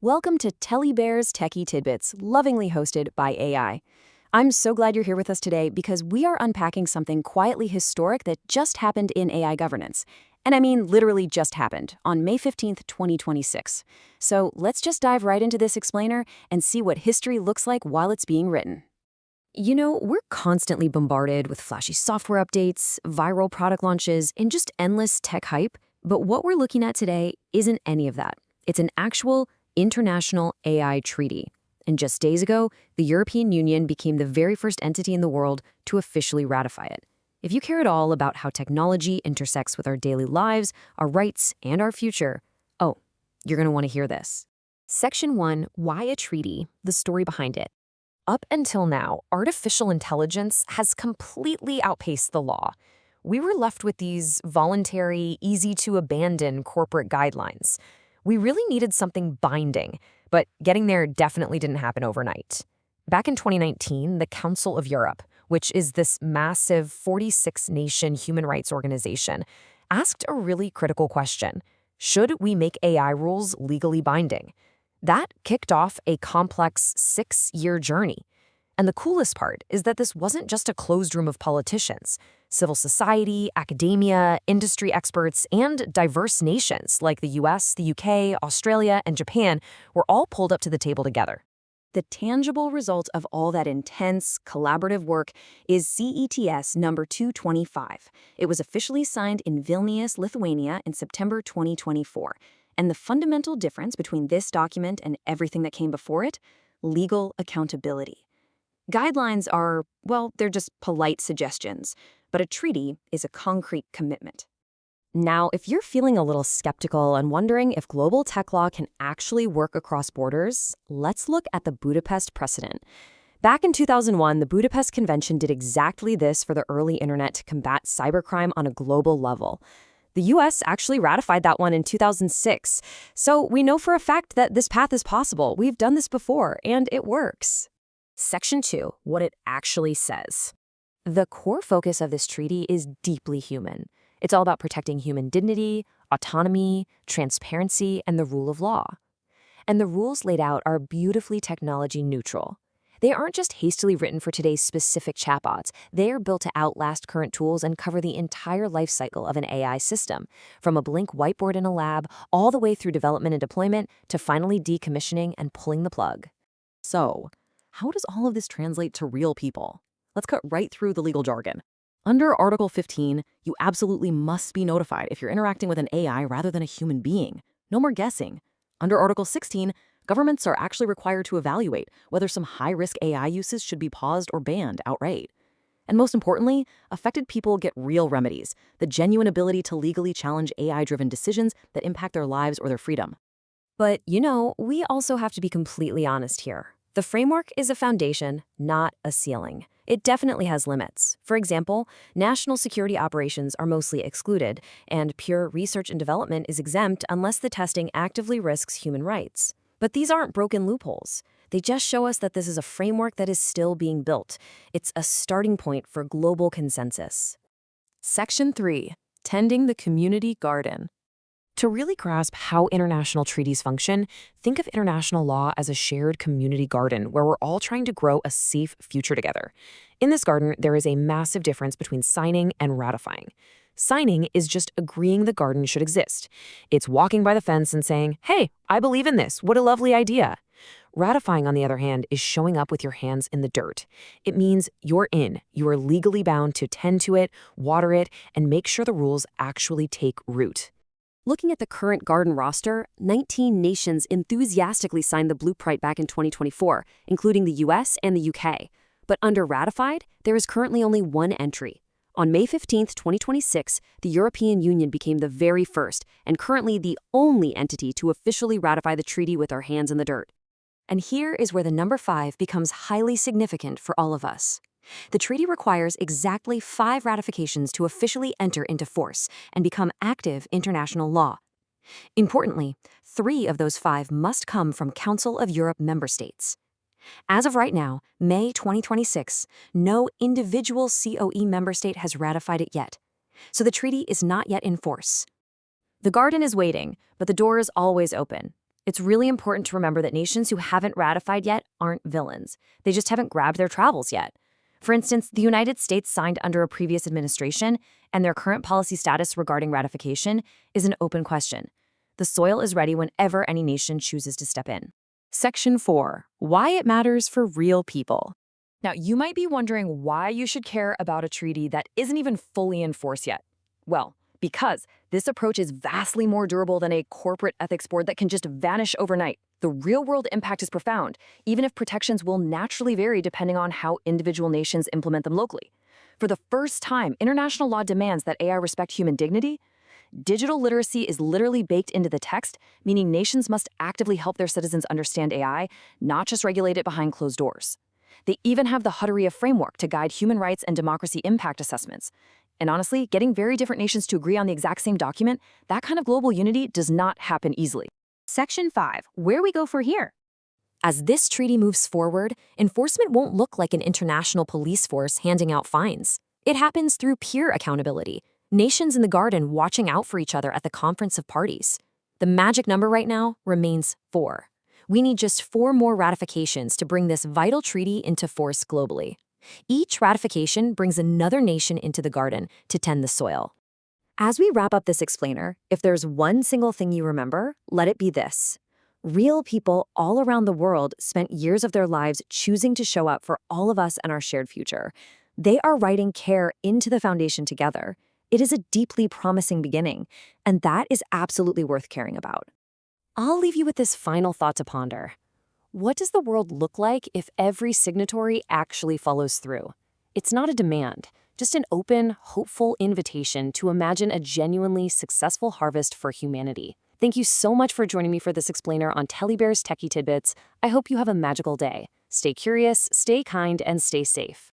Welcome to Telli Bear's Techy Tidbits, lovingly hosted by AI. I'm so glad you're here with us today because we are unpacking something quietly historic that just happened in AI governance. And I mean literally just happened on May 15th, 2026. So let's just dive right into this explainer and see what history looks like while it's being written. You know, we're constantly bombarded with flashy software updates, viral product launches, and just endless tech hype. But what we're looking at today isn't any of that. It's an actual international AI treaty. And just days ago, the European Union became the very first entity in the world to officially ratify it. If you care at all about how technology intersects with our daily lives, our rights, and our future, oh, you're going to want to hear this. Section 1, Why a Treaty? The story behind it. Up until now, artificial intelligence has completely outpaced the law. We were left with these voluntary, easy-to-abandon corporate guidelines. We really needed something binding, but getting there definitely didn't happen overnight. Back in 2019, the Council of Europe, which is this massive 46-nation human rights organization, asked a really critical question. Should we make AI rules legally binding? That kicked off a complex 6-year journey. And the coolest part is that this wasn't just a closed room of politicians. Civil society, academia, industry experts, and diverse nations like the US, the UK, Australia, and Japan were all pulled up to the table together. The tangible result of all that intense, collaborative work is CETS number 225. It was officially signed in Vilnius, Lithuania in September 2024. And the fundamental difference between this document and everything that came before it? Legal accountability. Guidelines are, well, they're just polite suggestions, but a treaty is a concrete commitment. Now, if you're feeling a little skeptical and wondering if global tech law can actually work across borders, let's look at the Budapest precedent. Back in 2001, the Budapest Convention did exactly this for the early internet to combat cybercrime on a global level. The US actually ratified that one in 2006, so we know for a fact that this path is possible. We've done this before, and it works. Section 2, what it actually says. The core focus of this treaty is deeply human. It's all about protecting human dignity, autonomy, transparency, and the rule of law. And the rules laid out are beautifully technology neutral. They aren't just hastily written for today's specific chatbots. They are built to outlast current tools and cover the entire life cycle of an AI system, from a blank whiteboard in a lab all the way through development and deployment to finally decommissioning and pulling the plug. So, how does all of this translate to real people? Let's cut right through the legal jargon. Under Article 15, you absolutely must be notified if you're interacting with an AI rather than a human being. No more guessing. Under Article 16, governments are actually required to evaluate whether some high-risk AI uses should be paused or banned outright. And most importantly, affected people get real remedies, the genuine ability to legally challenge AI-driven decisions that impact their lives or their freedom. But, you know, we also have to be completely honest here. The framework is a foundation, not a ceiling. It definitely has limits. For example, national security operations are mostly excluded, and pure research and development is exempt unless the testing actively risks human rights. But these aren't broken loopholes. They just show us that this is a framework that is still being built. It's a starting point for global consensus. Section 3, Tending the Community Garden. To really grasp how international treaties function, think of international law as a shared community garden where we're all trying to grow a safe future together. In this garden, there is a massive difference between signing and ratifying. Signing is just agreeing the garden should exist. It's walking by the fence and saying, "Hey, I believe in this. What a lovely idea." Ratifying, on the other hand, is showing up with your hands in the dirt. It means you're in. You are legally bound to tend to it, water it, and make sure the rules actually take root. Looking at the current garden roster, 19 nations enthusiastically signed the blueprint back in 2024, including the US and the UK. But under ratified, there is currently only one entry. On May 15th, 2026, the European Union became the very first and currently the only entity to officially ratify the treaty with our hands in the dirt. And here is where the number 5 becomes highly significant for all of us. The treaty requires exactly 5 ratifications to officially enter into force and become active international law. Importantly, 3 of those 5 must come from Council of Europe member states. As of right now, May 2026, no individual COE member state has ratified it yet. So the treaty is not yet in force. The garden is waiting, but the door is always open. It's really important to remember that nations who haven't ratified yet aren't villains. They just haven't grabbed their travels yet. For instance, the United States signed under a previous administration, and their current policy status regarding ratification is an open question. The soil is ready whenever any nation chooses to step in. Section 4. Why it matters for real people. Now, you might be wondering why you should care about a treaty that isn't even fully in force yet. Well, because this approach is vastly more durable than a corporate ethics board that can just vanish overnight. The real-world impact is profound, even if protections will naturally vary depending on how individual nations implement them locally. For the first time, international law demands that AI respect human dignity. Digital literacy is literally baked into the text, meaning nations must actively help their citizens understand AI, not just regulate it behind closed doors. They even have the Hutteria framework to guide human rights and democracy impact assessments. And honestly, getting very different nations to agree on the exact same document, that kind of global unity does not happen easily. Section 5. Where we go for here. As this treaty moves forward, enforcement won't look like an international police force handing out fines. It happens through peer accountability, nations in the garden watching out for each other at the conference of parties. The magic number right now remains 4. We need just 4 more ratifications to bring this vital treaty into force globally. Each ratification brings another nation into the garden to tend the soil. As we wrap up this explainer, if there's one single thing you remember, let it be this. Real people all around the world spent years of their lives choosing to show up for all of us and our shared future. They are writing care into the foundation together. It is a deeply promising beginning, and that is absolutely worth caring about. I'll leave you with this final thought to ponder. What does the world look like if every signatory actually follows through? It's not a demand, just an open, hopeful invitation to imagine a genuinely successful harvest for humanity. Thank you so much for joining me for this explainer on Telli Bear's Techy Tidbits. I hope you have a magical day. Stay curious, stay kind, and stay safe.